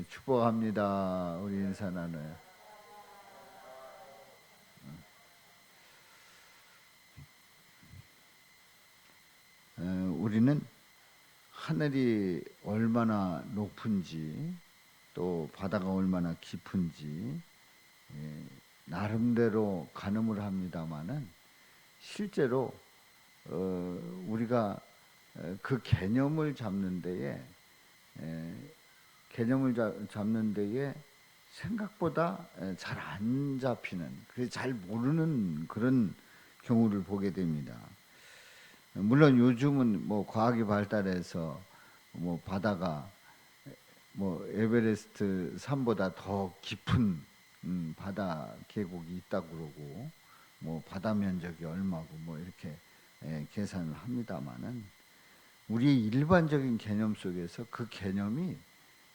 축복합니다. 우리 인사 나눠요. 우리는 하늘이 얼마나 높은지 또 바다가 얼마나 깊은지 나름대로 가늠을 합니다마는 실제로 우리가 그 개념을 잡는 데에 잡는 데에 생각보다 잘 안 잡히는, 그래서 잘 모르는 그런 경우를 보게 됩니다. 물론 요즘은 뭐 과학이 발달해서 뭐 바다가 뭐 에베레스트 산보다 더 깊은 바다 계곡이 있다고 그러고 뭐 바다 면적이 얼마고 뭐 이렇게 계산을 합니다마는 우리의 일반적인 개념 속에서 그 개념이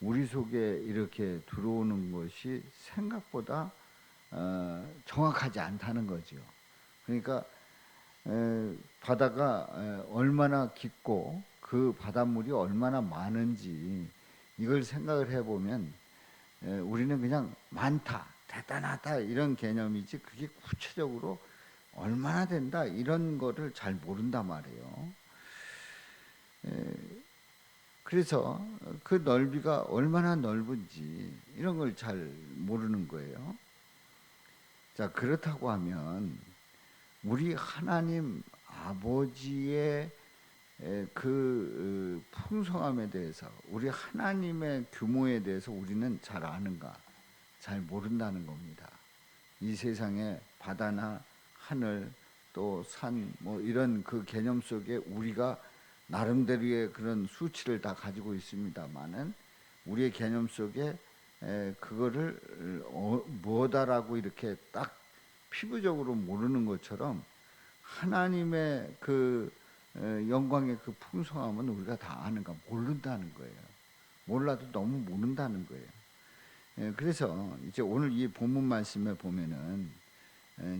우리 속에 이렇게 들어오는 것이 생각보다 정확하지 않다는 거죠. 그러니까 바다가 얼마나 깊고 그 바닷물이 얼마나 많은지 이걸 생각을 해보면 우리는 그냥 많다, 대단하다 이런 개념이지 그게 구체적으로 얼마나 된다 이런 거를 잘 모른단 말이에요. 그래서 그 넓이가 얼마나 넓은지 이런 걸 잘 모르는 거예요. 자, 그렇다고 하면 우리 하나님 아버지의 그 풍성함에 대해서, 우리 하나님의 규모에 대해서 우리는 잘 아는가? 잘 모른다는 겁니다. 이 세상에 바다나 하늘 또 산 뭐 이런 그 개념 속에 우리가 나름대로의 그런 수치를 다 가지고 있습니다만은 우리의 개념 속에 그거를 뭐다라고 이렇게 딱 피부적으로 모르는 것처럼 하나님의 그 영광의 그 풍성함은 우리가 다 아는가? 모른다는 거예요. 몰라도 너무 모른다는 거예요. 그래서 이제 오늘 이 본문 말씀에 보면은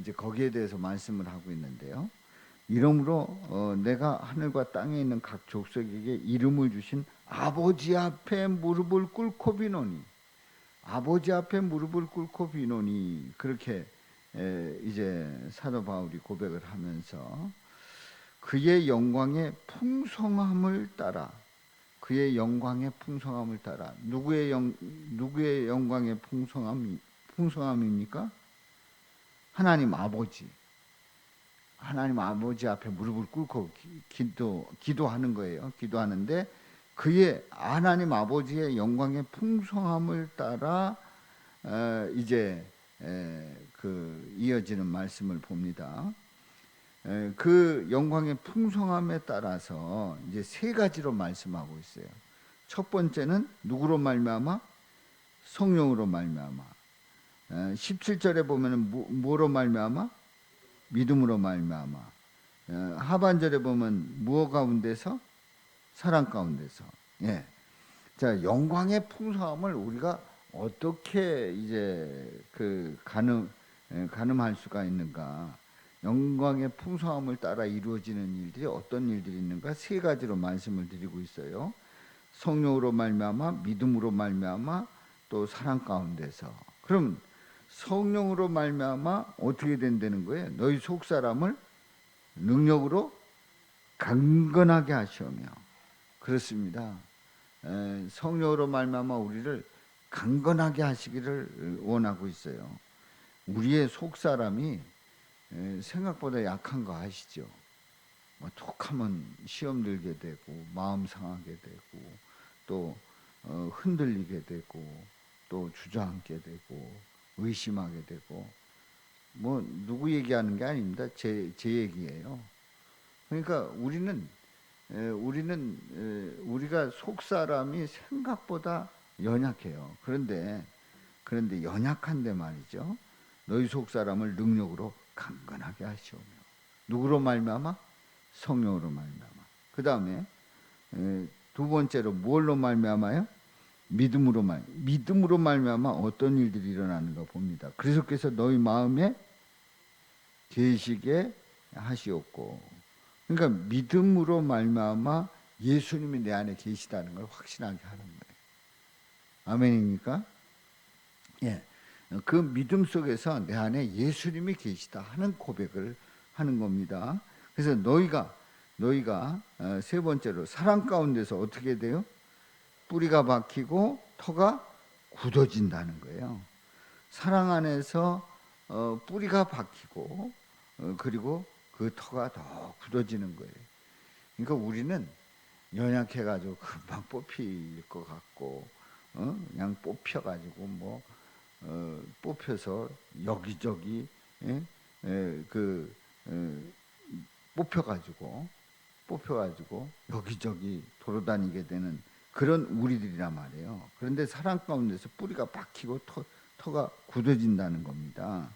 이제 거기에 대해서 말씀을 하고 있는데요. 이러므로 내가 하늘과 땅에 있는 각 족속에게 이름을 주신 아버지 앞에 무릎을 꿇고 비노니, 아버지 앞에 무릎을 꿇고 비노니, 그렇게 이제 사도 바울이 고백을 하면서 그의 영광의 풍성함을 따라, 그의 영광의 풍성함을 따라, 누구의 영광의 풍성함입니까? 하나님 아버지. 하나님 아버지 앞에 무릎을 꿇고 기도하는 거예요. 기도하는데 그의 하나님 아버지의 영광의 풍성함을 따라 이제 그 이어지는 말씀을 봅니다. 그 영광의 풍성함에 따라서 이제 세 가지로 말씀하고 있어요. 첫 번째는 누구로 말미암아? 성령으로 말미암아. 17절에 보면은 뭐로 말미암아? 믿음으로 말미암아. 하반절에 보면 무엇 가운데서? 사랑 가운데서. 예. 자, 영광의 풍성함을 우리가 어떻게 이제 그 가늠할 수가 있는가? 영광의 풍성함을 따라 이루어지는 일들이 어떤 일들이 있는가? 세 가지로 말씀을 드리고 있어요. 성령으로 말미암아, 믿음으로 말미암아, 또 사랑 가운데서. 그럼 성령으로 말미암아 어떻게 된다는 거예요? 너희 속 사람을 능력으로 강건하게 하시오며. 그렇습니다. 성령으로 말미암아 우리를 강건하게 하시기를 원하고 있어요. 우리의 속 사람이 생각보다 약한 거 아시죠? 뭐 톡하면 시험 들게 되고 마음 상하게 되고 또 흔들리게 되고 또 주저앉게 되고 의심하게 되고, 뭐 누구 얘기하는 게 아닙니다. 제 얘기예요. 그러니까 우리가 속 사람이 생각보다 연약해요. 그런데 연약한데 말이죠. 너희 속 사람을 능력으로 강건하게 하시오며. 누구로 말미암아? 성령으로 말미암아. 그 다음에 두 번째로 뭘로 말미암아요? 믿음으로 말미암아 어떤 일들이 일어나는가 봅니다. 그리스도께서 너희 마음에 계시게 하시었고, 그러니까 믿음으로 말미암아 예수님이 내 안에 계시다는 걸 확신하게 하는 거예요. 아멘입니까? 예. 그 믿음 속에서 내 안에 예수님이 계시다 하는 고백을 하는 겁니다. 그래서 너희가 세 번째로 사랑 가운데서 어떻게 돼요? 뿌리가 박히고 터가 굳어진다는 거예요. 사랑 안에서 뿌리가 박히고 그리고 그 터가 더 굳어지는 거예요. 그러니까 우리는 연약해가지고 금방 뽑힐 것 같고 그냥 뽑혀가지고 뽑혀서 여기저기 예? 그 뽑혀가지고 여기저기 돌아다니게 되는 그런 우리들이란 말이에요. 그런데 사랑 가운데서 뿌리가 박히고 터가 굳어진다는 겁니다.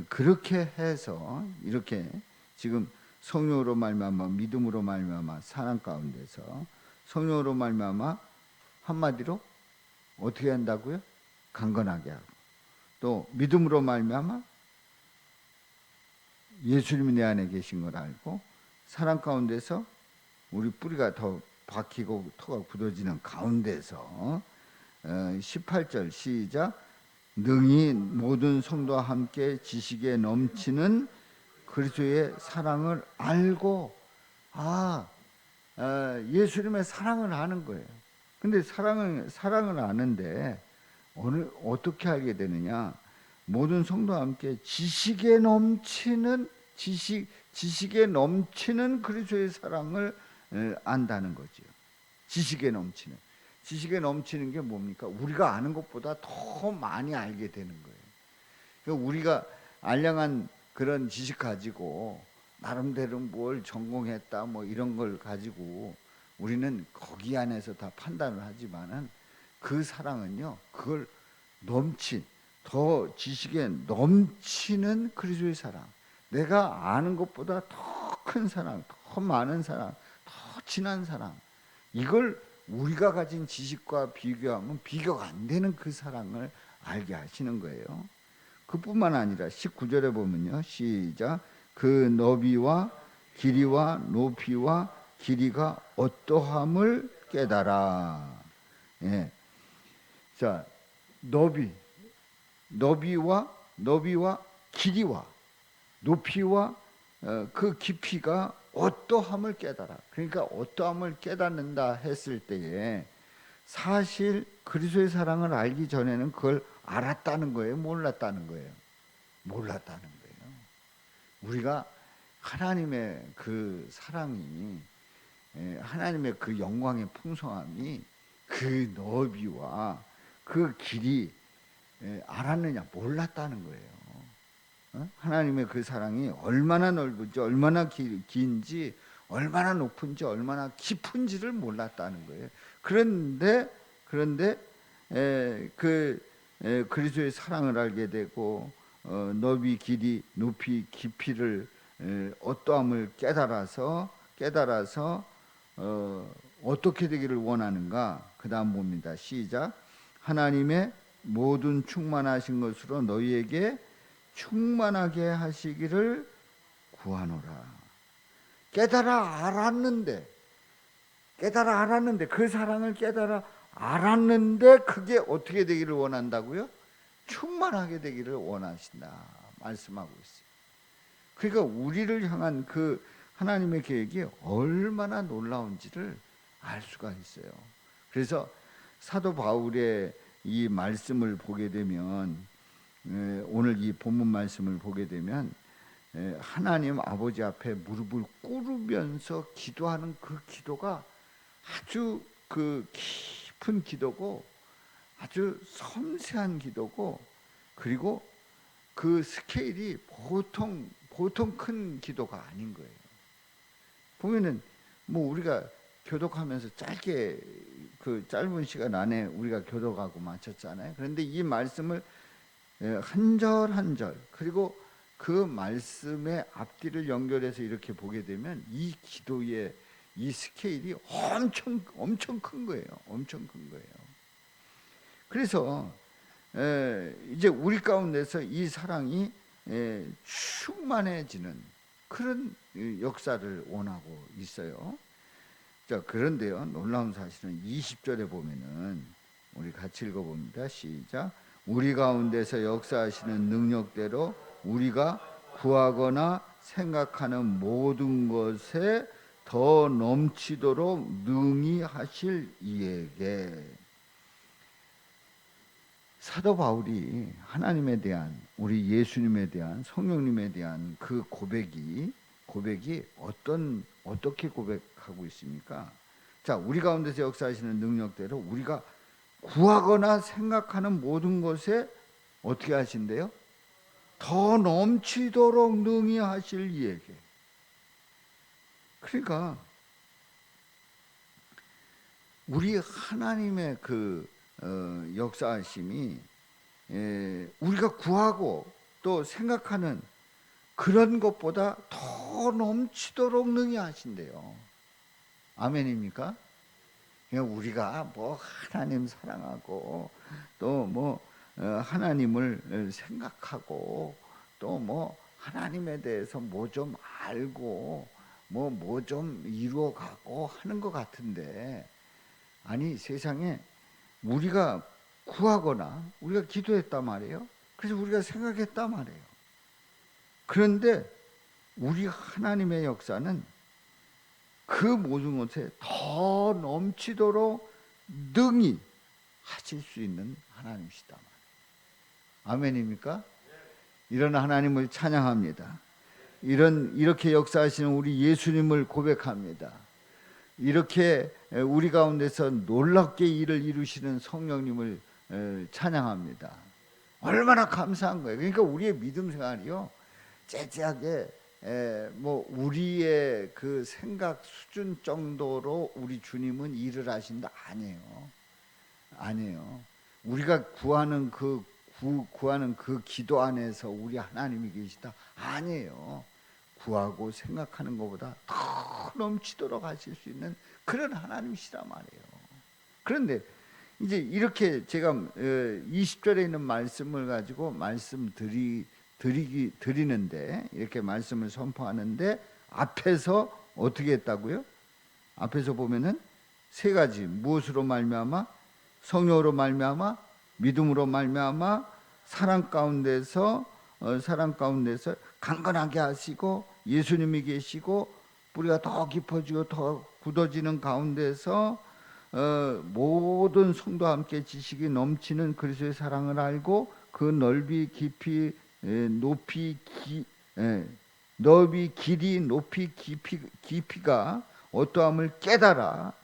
그렇게 해서 이렇게 지금 성령으로 말미암아 믿음으로 말미암아 사랑 가운데서 성령으로 말미암아 한마디로 어떻게 한다고요? 강건하게 하고 또 믿음으로 말미암아 예수님이 내 안에 계신 걸 알고 사랑 가운데서 우리 뿌리가 더 박히고 터가 굳어지는 가운데서 18절 시작 능히 모든 성도와 함께 지식에 넘치는 그리스도의 사랑을 알고 예수님의 사랑을 아는 거예요. 근데 사랑을 아는데 어떻게 알게 되느냐? 모든 성도와 함께 지식에 넘치는 그리스도의 사랑을 안다는 거죠. 지식에 넘치는 게 뭡니까? 우리가 아는 것보다 더 많이 알게 되는 거예요. 그러니까 우리가 알량한 그런 지식 가지고 나름대로 뭘 전공했다 이런 걸 가지고 우리는 거기 안에서 다 판단을 하지만은 그 사랑은요, 그걸 더 지식에 넘치는 그리스도의 사랑, 내가 아는 것보다 더 큰 사랑, 더 많은 사랑, 더 진한 사랑, 이걸 우리가 가진 지식과 비교하면 비교가 안 되는 그 사랑을 알게 하시는 거예요. 그뿐만 아니라 19절에 보면요, 시작 그 너비와 길이와 높이와 길이가 어떠함을 깨달아. 예. 자, 너비와 길이와 높이와 그 깊이가 어떠함을 깨달아. 그러니까 어떠함을 깨닫는다 했을 때에 사실 그리스도의 사랑을 알기 전에는 그걸 알았다는 거예요, 몰랐다는 거예요? 몰랐다는 거예요. 우리가 하나님의 그 사랑이, 하나님의 그 영광의 풍성함이 그 너비와 그 길이 알았느냐? 몰랐다는 거예요. 하나님의 그 사랑이 얼마나 넓은지, 얼마나 긴지, 얼마나 높은지, 얼마나 깊은지를 몰랐다는 거예요. 그런데 그리스도의 사랑을 알게 되고 너비, 길이, 높이, 깊이를 어떠함을 깨달아서 어떻게 되기를 원하는가? 그 다음 봅니다. 시작. 하나님의 모든 충만하신 것으로 너희에게 충만하게 하시기를 구하노라. 깨달아 알았는데 그 사랑을 깨달아 알았는데 그게 어떻게 되기를 원한다고요? 충만하게 되기를 원하신다 말씀하고 있어요. 그러니까 우리를 향한 그 하나님의 계획이 얼마나 놀라운지를 알 수가 있어요. 그래서 사도 바울의 이 말씀을 보게 되면, 오늘 이 본문 말씀을 보게 되면 하나님 아버지 앞에 무릎을 꿇으면서 기도하는 그 기도가 아주 그 깊은 기도고 아주 섬세한 기도고, 그리고 그 스케일이 보통 큰 기도가 아닌 거예요. 보면은 우리가 교독하면서 짧게 그 짧은 시간 안에 우리가 교독하고 마쳤잖아요. 그런데 이 말씀을 한 절 한 절, 그리고 그 말씀의 앞뒤를 연결해서 이렇게 보게 되면 이 기도의 이 스케일이 엄청 큰 거예요. 엄청 큰 거예요. 그래서 이제 우리 가운데서 이 사랑이 충만해지는 그런 역사를 원하고 있어요. 자, 그런데요, 놀라운 사실은 20절에 보면은 우리 우리 같이 읽어봅니다. 시작. 우리 가운데서 역사하시는 능력대로 우리가 구하거나 생각하는 모든 것에 더 넘치도록 능히 하실 이에게. 사도 바울이 하나님에 대한, 우리 예수님에 대한, 성령님에 대한 그 고백이 어떻게 고백하고 있습니까? 자, 우리 가운데서 역사하시는 능력대로 우리가 구하거나 생각하는 모든 것에 어떻게 하신대요? 더 넘치도록 능히 하실 이에게. 그러니까 우리 하나님의 그 역사하심이 우리가 구하고 또 생각하는 그런 것보다 더 넘치도록 능히 하신대요. 아멘입니까? 우리가 뭐 하나님 사랑하고 또 뭐 하나님을 생각하고 또 뭐 하나님에 대해서 뭐 좀 알고 뭐 좀 이루어가고 하는 것 같은데, 아니 세상에 우리가 구하거나 우리가 기도했단 말이에요. 그래서 우리가 생각했단 말이에요. 그런데 우리 하나님의 역사는 그 모든 것에 더 넘치도록 능히 하실 수 있는 하나님이시다. 아멘입니까? 이런 하나님을 찬양합니다. 이렇게 역사하시는 우리 예수님을 고백합니다. 이렇게 우리 가운데서 놀랍게 일을 이루시는 성령님을 찬양합니다. 얼마나 감사한 거예요. 그러니까 우리의 믿음 생활이요, 째째하게 뭐 우리의 그 생각 수준 정도로 우리 주님은 일을 하신다, 아니에요. 우리가 구하는 그 기도 안에서 우리 하나님이 계시다, 아니에요. 구하고 생각하는 것보다 더 넘치도록 하실 수 있는 그런 하나님이시란 말이에요. 그런데 이제 이렇게 제가 20절에 있는 말씀을 가지고 드리는데, 이렇게 말씀을 선포하는데 앞에서 어떻게 했다고요? 앞에서 보면은 세 가지, 무엇으로 말미암아? 성령으로 말미암아, 믿음으로 말미암아, 사랑 가운데서 강건하게 하시고, 예수님이 계시고 뿌리가 더 깊어지고 더 굳어지는 가운데서 모든 성도와 함께 지식이 넘치는 그리스도의 사랑을 알고 그 넓이 깊이 넓이 길이 높이 깊이가 어떠함을 깨달아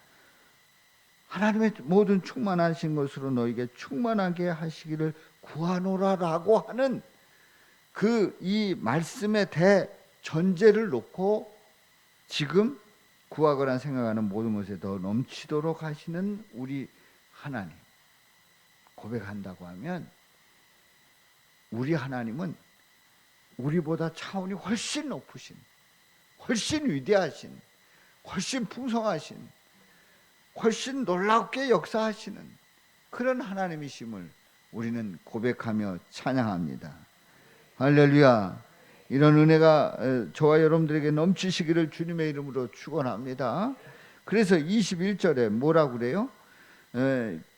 하나님의 모든 충만하신 것으로 너에게 충만하게 하시기를 구하노라라고 하는 이 말씀의 대전제를 놓고 지금 구하거나 생각하는 모든 것에 더 넘치도록 하시는 우리 하나님 고백한다고 하면, 우리 하나님은 우리보다 차원이 훨씬 높으신, 훨씬 위대하신, 훨씬 풍성하신, 훨씬 놀랍게 역사하시는 그런 하나님이심을 우리는 고백하며 찬양합니다. 할렐루야. 이런 은혜가 저와 여러분들에게 넘치시기를 주님의 이름으로 축원합니다. 그래서 21절에 뭐라고 그래요?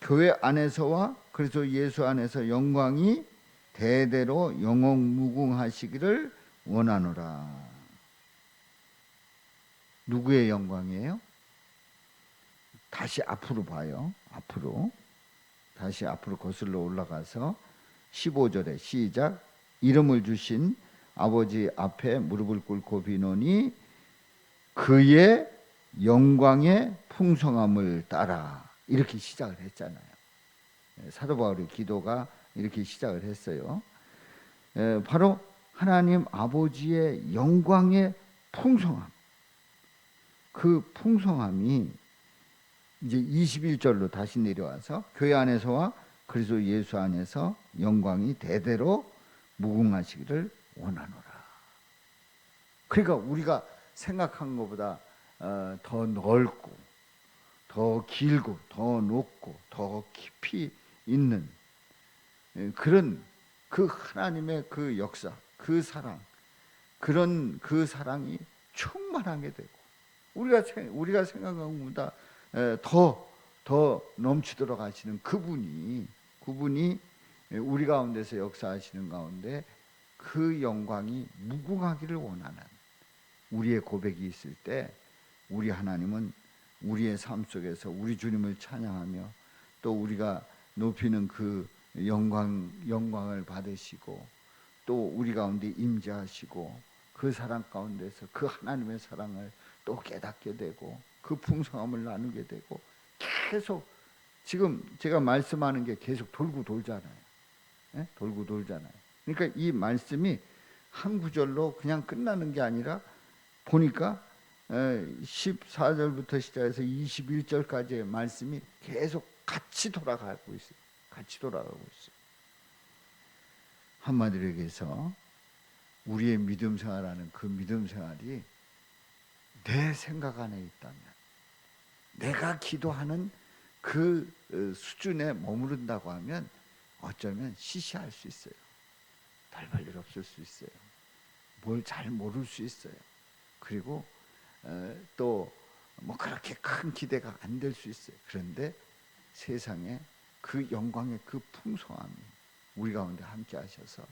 교회 안에서와 그래서 예수 안에서 영광이 대대로 영원무궁하시기를 원하노라. 누구의 영광이에요? 다시 앞으로 봐요. 다시 앞으로 거슬러 올라가서 15절에 시작. 이름을 주신 아버지 앞에 무릎을 꿇고 비노니 그의 영광의 풍성함을 따라, 이렇게 시작을 했잖아요. 사도 바울의 기도가 이렇게 시작을 했어요. 바로 하나님 아버지의 영광의 풍성함, 그 풍성함이 이제 21절로 다시 내려와서 교회 안에서와 그리스도 예수 안에서 영광이 대대로 무궁하시기를 원하노라. 그러니까 우리가 생각한 것보다 더 넓고 더 길고 더 높고 더 깊이 있는 그런 그 하나님의 그 역사, 그 사랑, 그런 그 사랑이 충만하게 되고 우리가 생각한 것보다 더 더 넘치도록 하시는 그분이 우리 가운데서 역사하시는 가운데 그 영광이 무궁하기를 원하는 우리의 고백이 있을 때 우리 하나님은 우리의 삶 속에서 우리 주님을 찬양하며 또 우리가 높이는 그 영광을 받으시고 또 우리 가운데 임재하시고 그 사랑 가운데서 그 하나님의 사랑을 또 깨닫게 되고 그 풍성함을 나누게 되고 계속 지금 제가 말씀하는 게 계속 돌고 돌잖아요. 예? 돌고 돌잖아요. 그러니까 이 말씀이 한 구절로 그냥 끝나는 게 아니라 보니까 14절부터 시작해서 21절까지의 말씀이 계속 같이 돌아가고 있어요. 같이 돌아가고 있어요. 한마디로 얘기해서 우리의 믿음 생활하는 그 믿음 생활이 내 생각 안에 있다면 내가 기도하는 그 수준에 머무른다고 하면 어쩌면 시시할 수 있어요. 별 볼 일 없을 수 있어요. 뭘 잘 모를 수 있어요. 그리고 또 뭐 그렇게 큰 기대가 안 될 수 있어요. 그런데 세상에 그 영광의 그 풍성함이 우리 가운데 함께 하셔서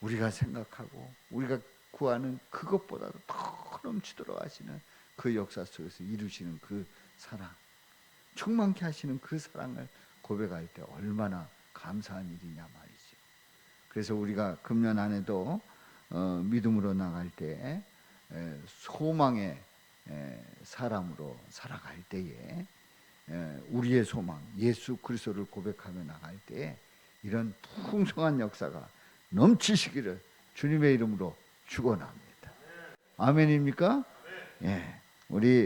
우리가 생각하고 우리가 구하는 그것보다도 더 넘치도록 하시는 그 역사 속에서 이루시는 그 사랑, 충만케 하시는 그 사랑을 고백할 때 얼마나 감사한 일이냐 말이죠. 그래서 우리가 금년 안에도 믿음으로 나갈 때 소망의 사람으로 살아갈 때에 우리의 소망 예수 그리스도를 고백하며 나갈 때에 이런 풍성한 역사가 넘치시기를 주님의 이름으로 축원합니다. 아멘입니까? 예, 우리